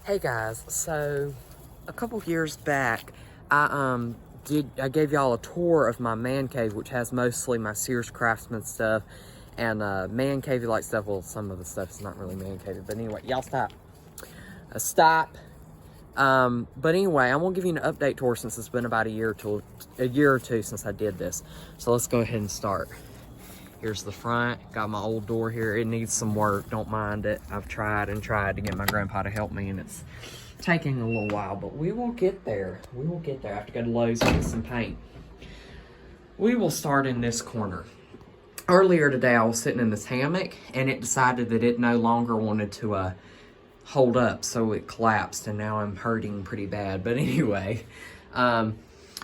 Hey guys, so a couple years back, I gave y'all a tour of my man cave, which has mostly my Sears Craftsman stuff and man cavey like stuff. Well, some of the stuff is not really man cavey, but anyway, y'all stop. Stop. But anyway, I'm gonna give you an update tour since it's been about a year or two since I did this. So let's go ahead and start. Here's the front. Got my old door here. It needs some work. Don't mind it. I've tried and tried to get my grandpa to help me, and it's taking a little while, but we will get there. We will get there. I have to go to Lowe's and get some paint. We will start in this corner. Earlier today, I was sitting in this hammock, and it decided that it no longer wanted to hold up, so it collapsed, and now I'm hurting pretty bad. But anyway,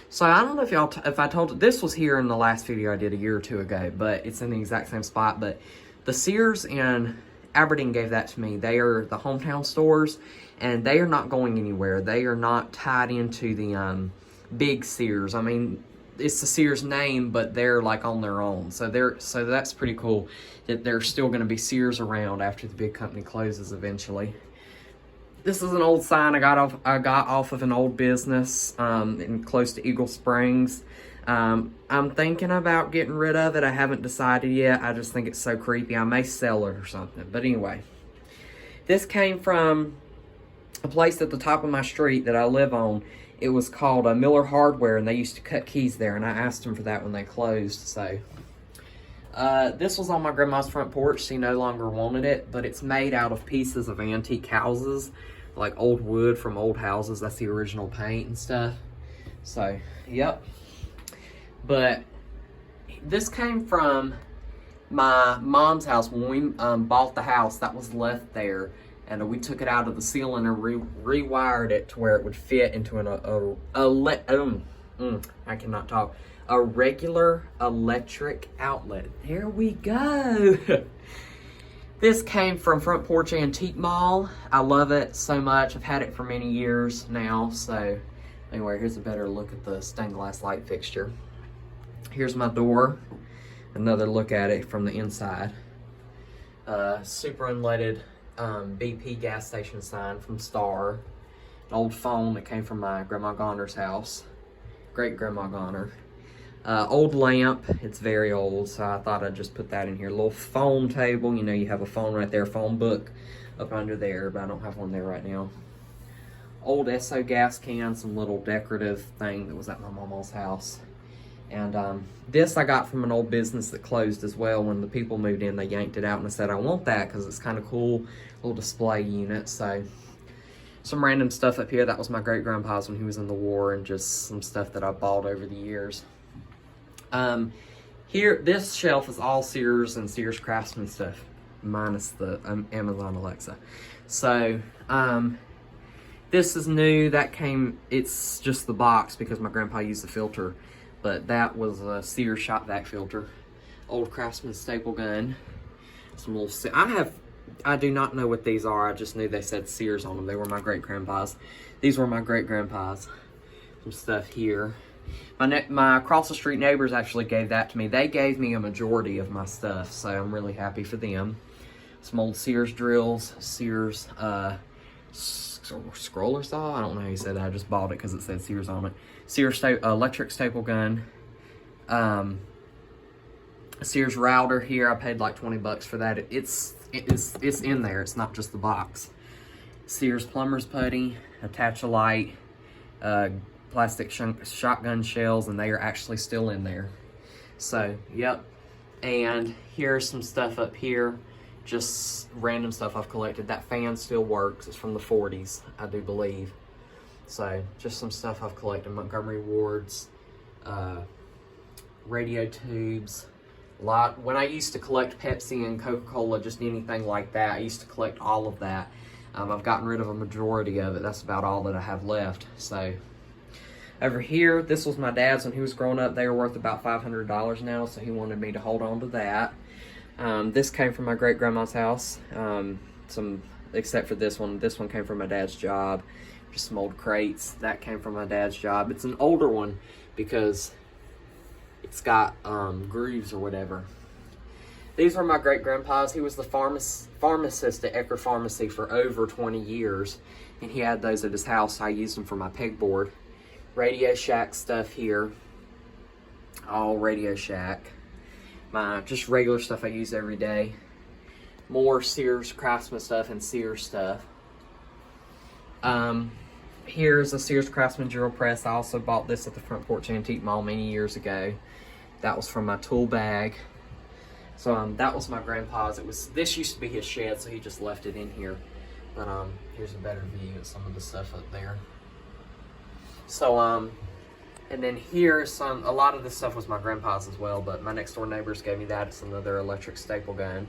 so I don't know if I told this was here in the last video I did a year or two ago, but it's in the exact same spot. But the Sears in Aberdeen gave that to me. They are the hometown stores, and they are not going anywhere. They are not tied into the big Sears. I mean, it's the Sears name, but they're like on their own. So that's pretty cool that there's still going to be Sears around after the big company closes eventually. This is an old sign I got off of an old business close to Eagle Springs. I'm thinking about getting rid of it. I haven't decided yet. I just think it's so creepy. I may sell it or something. But anyway, this came from a place at the top of my street that I live on. It was called Miller Hardware, and they used to cut keys there, and I asked them for that when they closed. So this was on my grandma's front porch. She no longer wanted it, but it's made out of pieces of antique houses, like old wood from old houses. That's the original paint and stuff. So, yep. But this came from my mom's house when we bought the house that was left there, and we took it out of the ceiling and rewired it to where it would fit into I cannot talk. A regular electric outlet. There we go. This came from Front Porch Antique Mall. I love it so much. I've had it for many years now. So anyway, here's a better look at the stained glass light fixture. Here's my door. Another look at it from the inside. Super unleaded BP gas station sign from Star. An old phone that came from my Grandma Goner's house. Great Grandma Goner. Old lamp. It's very old, so I thought I'd just put that in here. Little phone table. You know, you have a phone right there, phone book up under there, but I don't have one there right now. Old Esso gas can, some little decorative thing that was at my mama's house. And this I got from an old business that closed as well. When the people moved in, they yanked it out, and I said, I want that because it's kind of cool, little display unit. So some random stuff up here. That was my great-grandpa's when he was in the war, and just some stuff that I bought over the years. Here, this shelf is all Sears and Sears Craftsman stuff, minus the Amazon Alexa. So, this is new. That came, it's just the box because my grandpa used the filter, but that was a Sears shop vac filter. Old Craftsman staple gun. Some little, I do not know what these are. I just knew they said Sears on them. They were my great-grandpa's. These were my great-grandpa's. Some stuff here. My across the street neighbors actually gave that to me. They gave me a majority of my stuff, so I'm really happy for them. Some old Sears drills, Sears scroller saw. I don't know how you said that. I just bought it because it said Sears on it. Sears electric staple gun. Sears router here. I paid like 20 bucks for that. It's in there. It's not just the box. Sears plumber's putty, Attach-A-Lite, plastic shotgun shells, and they are actually still in there. So, yep. And here's some stuff up here. Just random stuff I've collected. That fan still works. It's from the 40s, I do believe. So, just some stuff I've collected. Montgomery Wards, radio tubes. When I used to collect Pepsi and Coca-Cola, just anything like that, I used to collect all of that. I've gotten rid of a majority of it. That's about all that I have left. So, over here, this was my dad's when he was growing up. They were worth about $500 now, so he wanted me to hold on to that. This came from my great-grandma's house. Except for this one. This one came from my dad's job. Just some old crates. That came from my dad's job. It's an older one because it's got grooves or whatever. These were my great-grandpa's. He was the pharmacist at Ecker Pharmacy for over 20 years. And he had those at his house. I used them for my pegboard. Radio Shack stuff here. All Radio Shack. My just regular stuff I use every day. More Sears Craftsman stuff and Sears stuff. Here's a Sears Craftsman drill press. I also bought this at the Front Porch Antique Mall many years ago. That was from my tool bag. So that was my grandpa's. This used to be his shed, so he just left it in here. But here's a better view of some of the stuff up there. So and then here's a lot of this stuff was my grandpa's as well, but my next door neighbors gave me that. It's another electric staple gun.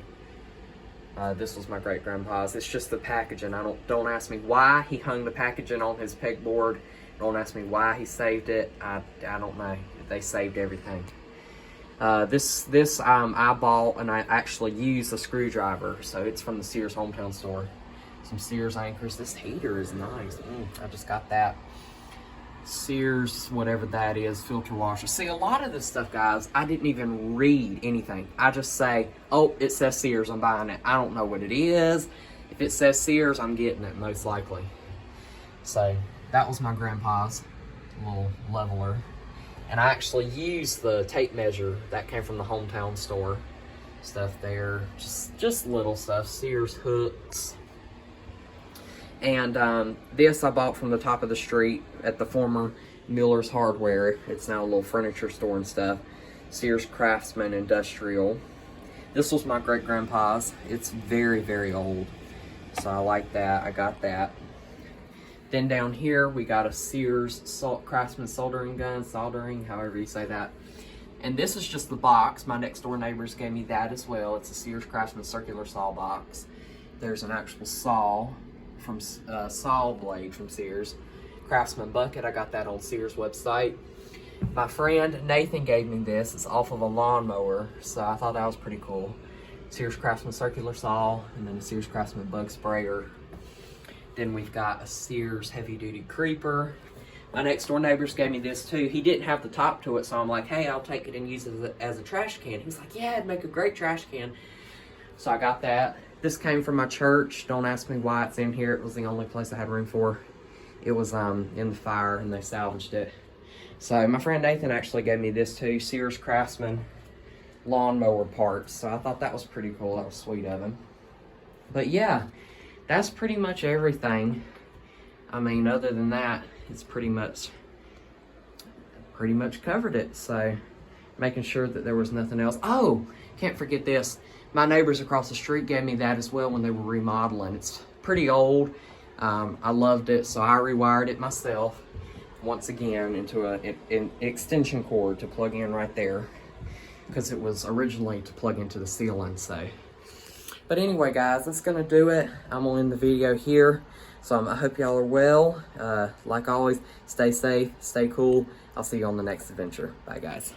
This was my great grandpa's. It's just the packaging. Don't ask me why he hung the packaging on his pegboard. Don't ask me why he saved it. I don't know. They saved everything. This I bought, and I actually used a screwdriver, so it's from the Sears Hometown store. Some Sears anchors. This heater is nice. I just got that. Sears, whatever that is, filter washer. See, a lot of this stuff, guys, I didn't even read anything. I just say, oh, it says Sears, I'm buying it. I don't know what it is. If it says Sears, I'm getting it, most likely. So, that was my grandpa's little leveler. And I actually used the tape measure that came from the Hometown store. Stuff there, just little stuff, Sears hooks. And this I bought from the top of the street at the former Miller's Hardware. It's now a little furniture store and stuff. Sears Craftsman Industrial. This was my great-grandpa's. It's very, very old. So I like that. I got that. Then down here, we got a Sears Craftsman soldering gun, however you say that. And this is just the box. My next door neighbors gave me that as well. It's a Sears Craftsman circular saw box. There's an actual saw from saw blade from Sears. Craftsman bucket, I got that on Sears website. My friend Nathan gave me this. It's off of a lawnmower, so I thought that was pretty cool. Sears Craftsman circular saw, and then a Sears Craftsman bug sprayer. Then we've got a Sears heavy duty creeper. My next door neighbors gave me this too. He didn't have the top to it, so I'm like, hey, I'll take it and use it as a trash can. He's like, yeah, it'd make a great trash can. So I got that. This came from my church. Don't ask me why it's in here. It was the only place I had room for. It was in the fire and they salvaged it. So my friend Nathan actually gave me this too. Sears Craftsman lawnmower parts. So I thought that was pretty cool. That was sweet of him. But yeah, that's pretty much everything. I mean, other than that, it's pretty much covered it. So making sure that there was nothing else. Oh, can't forget this. My neighbors across the street gave me that as well when they were remodeling. It's pretty old. I loved it, so I rewired it myself once again into an extension cord to plug in right there, because it was originally to plug into the ceiling. So, but anyway, guys, that's gonna do it. I'm gonna end the video here. So I hope y'all are well. Like always, stay safe, stay cool. I'll see you on the next adventure. Bye, guys.